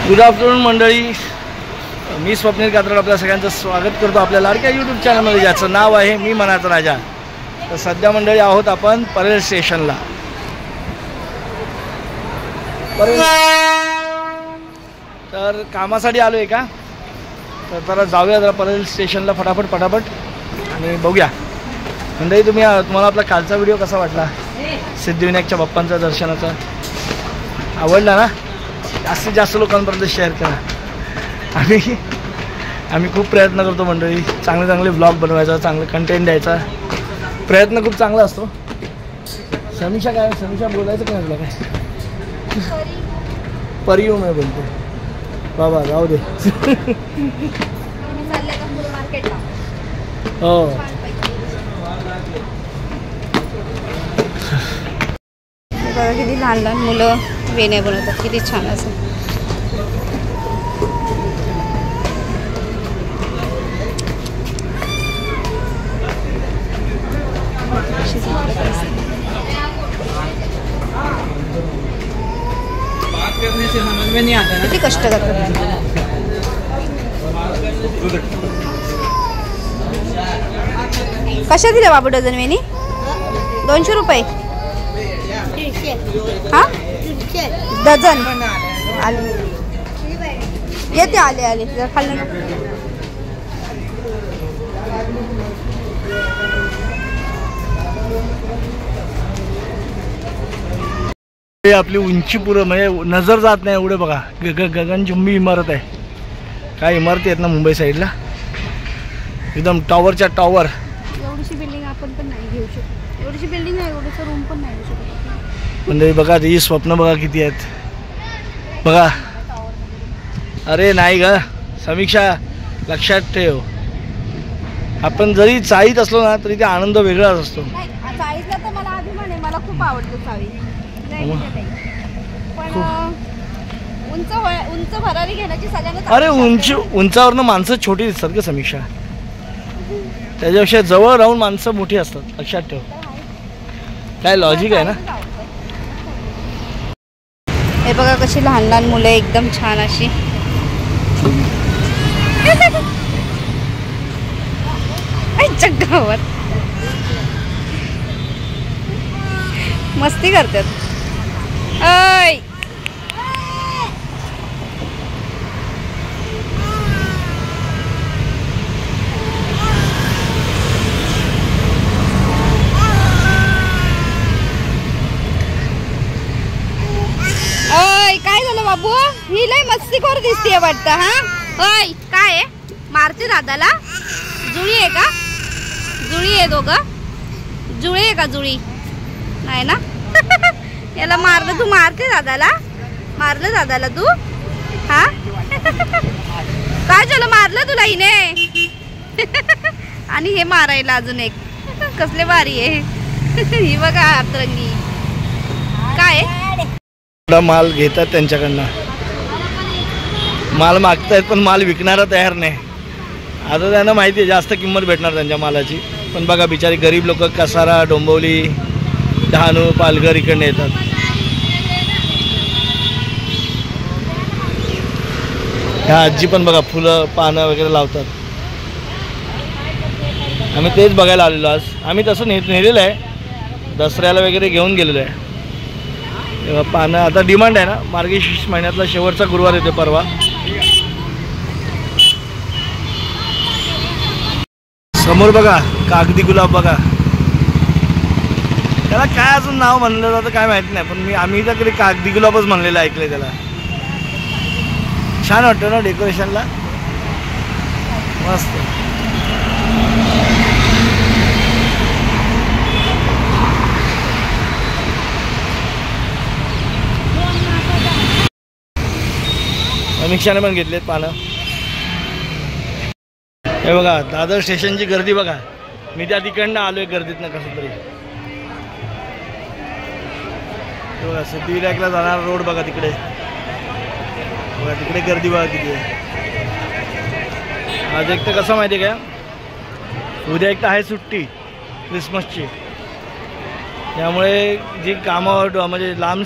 Good afternoon मंडळी, मी स्वप्नील कात्रड आपल्या सगळ्यांचं स्वागत करतो आपल्या लाडक्या यूट्यूब चॅनलमध्ये, ज्याचं नाव आहे मी मनाचा राजा. तर सध्या मंडळी आहोत आपण परेल स्टेशनला. तर कामासाठी आलो आहे का, तर जरा जाऊया जरा परेल स्टेशनला फटाफट आणि बघूया. मंडळी तुम्हाला आपला कालचा व्हिडिओ कसा वाटला, सिद्धिविनायकच्या बाप्पांचा दर्शनाचा आवडला ना? जास्तीत जास्त लोकांपर्यंत शेअर करा. आम्ही खूप प्रयत्न करतो मंडळी, चांगले ब्लॉग बनवायचा, चांगलं कंटेंट द्यायचा. प्रयत्न खूप चांगला असतो. समीक्षा बोलायचं काय म्हटलं काय परियो मी बोलतो बाबा, जाऊ दे. हो बघा किती लहान लहान मुलं वेण्या बनवतात, किती छान असं. किती कष्ट करतात. कशा दिल्या बाबू डझन वेणी? 200 रुपये. हा डझन आले येते, आले जर खाल्लं. आपली उंची पुरं म्हणजे नजर जात नाही एवढे. बघा गगनचुंबी इमारत आहे. काय इमारती आहेत ना मुंबई साईडला, एकदम टॉवरच्या टॉवर. एवढीशी बिल्डिंग आपण पण नाही घेऊ शकत. एवढीशी बिल्डिंग आहे, एवढंसं रूम पण नाही घेऊ शकत. म्हणजे बघा ही स्वप्न बघा किती आहेत बघा. अरे नाही ग समीक्षा, लक्षात ठेव, आपण जरी चाळीत असलो ना तरी ते आनंद वेगळाच असतो. चाळीतला तर मला अभिमान आहे, मला खूप आवडतं चाळी. पण उंच भरारी घेण्याची सगळ्यांना. अरे उंचावरनं माणसं छोटी दिसतात का समीक्षा? त्याच्यापेक्षा जवळ राहून माणसं मोठी असतात, लक्षात ठेव. काय लॉजिक आहे ना. हे बघा कशी लहान लहान मुलं एकदम छान अशी. गावात मस्ती करतात. ऐ काय झालं बाबू? ही लय मस्तीखोर दिसते वाटतं. हा ओय काय आहे? मारते दादाला? जुळी आहे का? जुळी आहे दोघं? जुळी आहे का? जुळी नाही ना. याला मारलं तू? मारते दादाला? मारलं दादाला तू? हा काय झालं? मारलं तुला हिने? आणि हे मारायला अजून एक. कसले भारी आहे. ही बघा आतरंगी. काय माल घेतात त्यांच्याकडनं, माल मागतायत पण माल विकणारा तयार नाही. आता त्यांना माहिती आहे जास्त किंमत भेटणार त्यांच्या मालाची. पण बघा बिचारी गरीब लोक कसारा, डोंबिवली, डहाणू, पालघर इकडनं येतात. ह्या आजी पण बघा फुलं पानं वगैरे लावतात. आम्ही तेच बघायला आलेलो आज. आम्ही तसं नेलेलं आहे, दसऱ्याला वगैरे घेऊन गेलेलो आहे. तेव्हा पानं आता डिमांड आहे ना. मार्गशीर्ष महिन्यातला शेवटचा गुरुवार येतो परवा. समोर बघा कागदी गुलाब बघा. त्याला काय अजून नाव म्हणलं जातं काय माहिती नाही, पण आम्ही तर कधी कागदी गुलाबच म्हणलेलं ऐकलंय त्याला. छान वाटतं ना डेकोरेशनला, मस्त. समीक्षाने पण घेतलेत पानं. हे बघा दादर स्टेशनची गर्दी बघा. मी त्या तिकडनं आलोय गर्दीतनं कसं तरी. बघा सिद्धिविनायकला जाणारा रोड बघा तिकडे. बघा तिकडे गर्दी बघा किती आहे. आज एक तर कसं माहिती आहे का, उद्या एक तर आहे सुट्टी क्रिसमसची. त्यामुळे जी कामावर म्हणजे लांब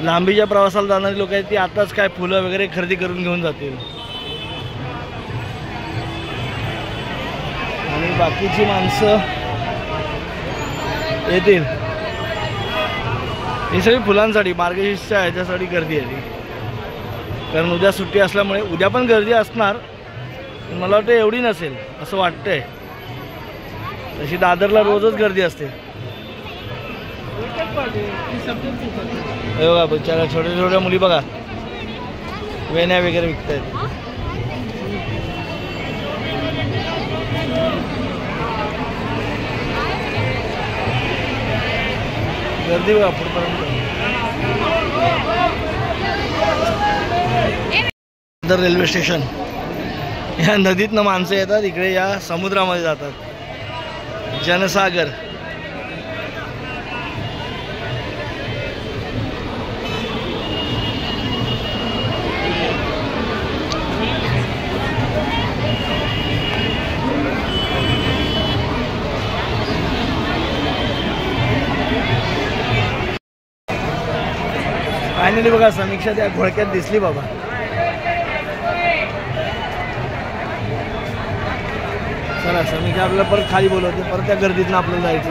लांबीच्या प्रवासाला जाणारी लोक आहेत ती आताच काय फुलं वगैरे खरेदी करून घेऊन जातील आणि बाकीची माणसं येतील. ही सगळी फुलांसाठी मार्गशीर्षच्या ह्याच्यासाठी गर्दी आहे ती, कारण उद्या सुट्टी असल्यामुळे उद्या पण गर्दी असणार. मला वाटतं एवढी नसेल असं वाटतंय. तशी दादरला रोजच गर्दी असते. बघा बिचारा छोट्या छोट्या मुली बघा वेण्या वगैरे विकतायत. गर्दी बघा पुढपर्यंत. रेल्वे स्टेशन, या नदीतनं माणसं येतात इकडे या समुद्रामध्ये जातात. जनसागर. फायनली बघा समीक्षा त्या घोळक्यात दिसली बाबा. चला समीक्षा आपल्याला परत खाली बोलवते, परत त्या गर्दीतनं आपल्याला जायचं.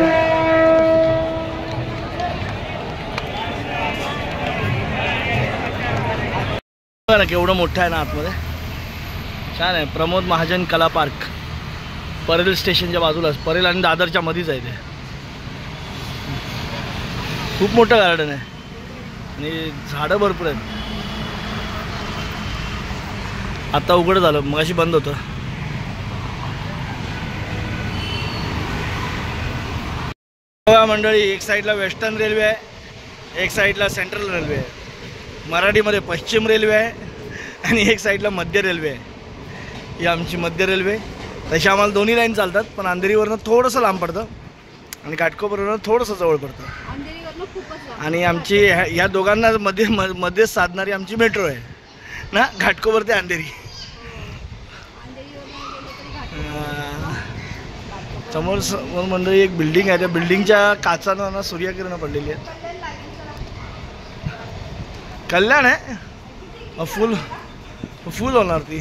बघा ना केवढं मोठं आहे ना आतमध्ये, छान आहे. प्रमोद महाजन कला पार्क परेल स्टेशनच्या बाजूलाच, परेल आणि दादरच्या मध्येच आहे ते. खूप मोठं गार्डन आहे आणि झाडं भरपूर आहेत. आता उघड झालं, मगाशी बंद होतं. बघा मंडळी, एक साईडला वेस्टर्न रेल्वे आहे, एक साईडला सेंट्रल रेल्वे आहे. मराठीमध्ये पश्चिम रेल्वे आहे आणि एक साईडला मध्य रेल्वे आहे. ही आमची मध्य रेल्वे. तशी आम्हाला दोन्ही लाईन चालतात, पण अंधेरीवरनं थोडंसं लांब पडतं आणि घाटकोपरवरनं थोडंसं जवळ पडतं. आणि आमची ह्या दोघांना मध्येच साधणारी आमची मेट्रो आहे ना, घाटकोपर ते अंधेरी. समोर मंडळी एक बिल्डिंग आहे, त्या बिल्डिंगच्या काचांना ना सूर्यकिरणं पडलेली आहेत. कल्याण आहे, फुल फुल होणार ती.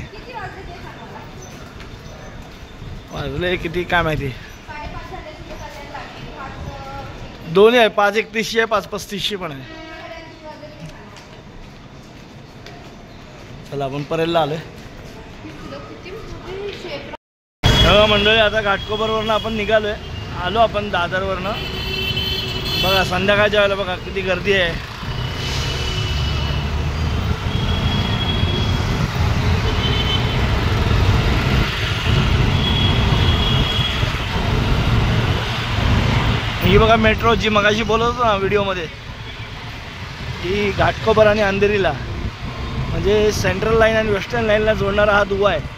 वाजले किती काय माहिती. दोन्ही आहे, 5:31 आहे, 5:35 पण आहे. चला आपण परेलला आलोय. मंडळी आता घाटकोपरवरनं आपण निघालोय, आलो आपण दादरवरनं. बघा संध्याकाळच्या वेळेला बघा किती गर्दी आहे. ही बघा मेट्रो जी मगाशी बोलत होतो ना व्हिडिओमध्ये, ही घाटकोपर आणि अंधेरीला म्हणजे सेंट्रल लाईन आणि वेस्टर्न लाईनला जोडणारा हा दुवा आहे.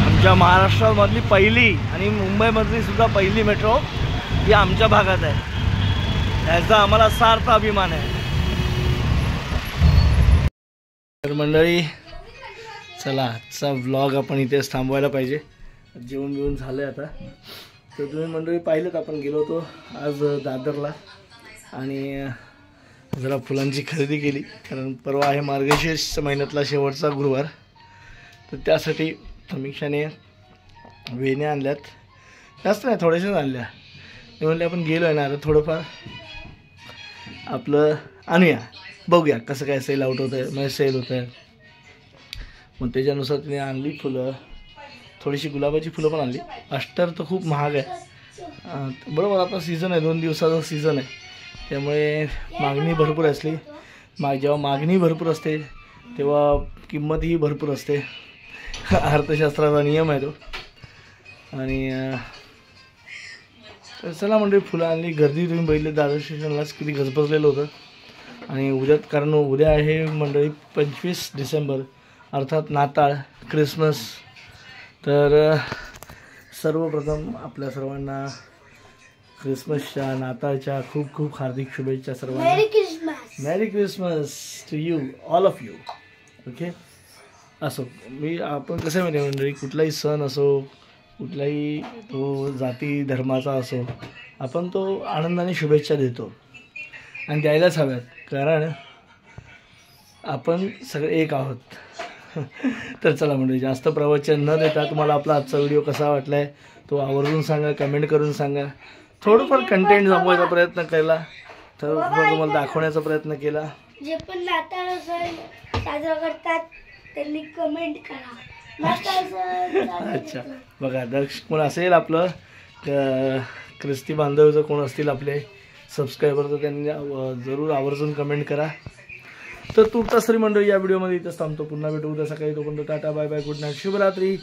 आमच्या महाराष्ट्रामधली पहिली आणि मुंबईमधली सुद्धा पहिली मेट्रो ही आमच्या भागात आहे. याचा आम्हाला सार्थ अभिमान आहे. तर मंडळी चला आजचा व्लॉग आपण इथेच थांबवायला पाहिजे. जेवण बिवून झालं आहे आता. तर तुम्ही मंडळी पाहिलं तर आपण गेलो होतो आज दादरला आणि जरा फुलांची खरेदी केली, कारण परवा आहे मार्गशीर्ष महिन्यातला शेवटचा गुरुवार. तर त्यासाठी समीक्षाने वेण्या आणल्यात, जास्त नाही थोड्याशाच आणल्या. ते म्हणले आपण गेलो आहे ना आता थोडंफार आपलं आणूया, बघूया कसं काय सेल आउट होतं आहे, म्हणजे सेल होतं आहे. मग त्याच्यानुसार तिने आणली फुलं, थोडीशी गुलाबाची फुलं पण आणली. अष्टर तर खूप महाग आहे बरोबर, आता सीझन आहे, 2 दिवसाचा सीझन आहे, त्यामुळे मागणी भरपूर असली. जेव्हा मागणी भरपूर असते तेव्हा किंमतही भरपूर असते. अर्थशास्त्राचा नियम आहे तो. आणि तर चला म्हणजे फुलं आणली. गर्दी तुम्ही बघितली दादर स्टेशनलाच किती गजबजलेलं होतं. आणि उद्या, कारण उद्या आहे मंडळी 25 डिसेंबर अर्थात नाताळ, क्रिसमस. तर सर्वप्रथम आपल्या सर्वांना क्रिसमसच्या, नाताळच्या खूप खूप हार्दिक शुभेच्छा सर्वांना. Merry Christmas to you, all of you. Okay. असो, आपण कसं माहिती मंडळी, कुठलाही सण असो, कुठलाही तो जाती धर्माचा असो, आपण तो आनंदाने शुभेच्छा देतो आणि द्यायलाच हव्यात, कारण आपण सगळे एक आहोत. तर चला म्हणजे जास्त प्रवचन न देता तुम्हाला आपला आजचा व्हिडिओ कसा वाटला आहे तो आवर्जून सांगा, कमेंट करून सांगा. थोडंफार कंटेंट जमवायचा प्रयत्न केला, तर तुम्हाला दाखवण्याचा प्रयत्न केला. जे पण नाताळ साजरा करतात त्यांनी कमेंट करा. अच्छा बघा, दक्ष कोण असेल आपलं ख्रिस्ती बांधवाचं कोण असतील आपले सबस्क्रायबर, तर त्यांनी जरूर आवर्जून कमेंट करा. तर तुर्ताश्री मंडळी या व्हिडिओमध्ये इथंच थांबतो. पुन्हा भेटू उद्या सकाळी. तोपर्यंत tata bye bye, good night, शुभरात्री.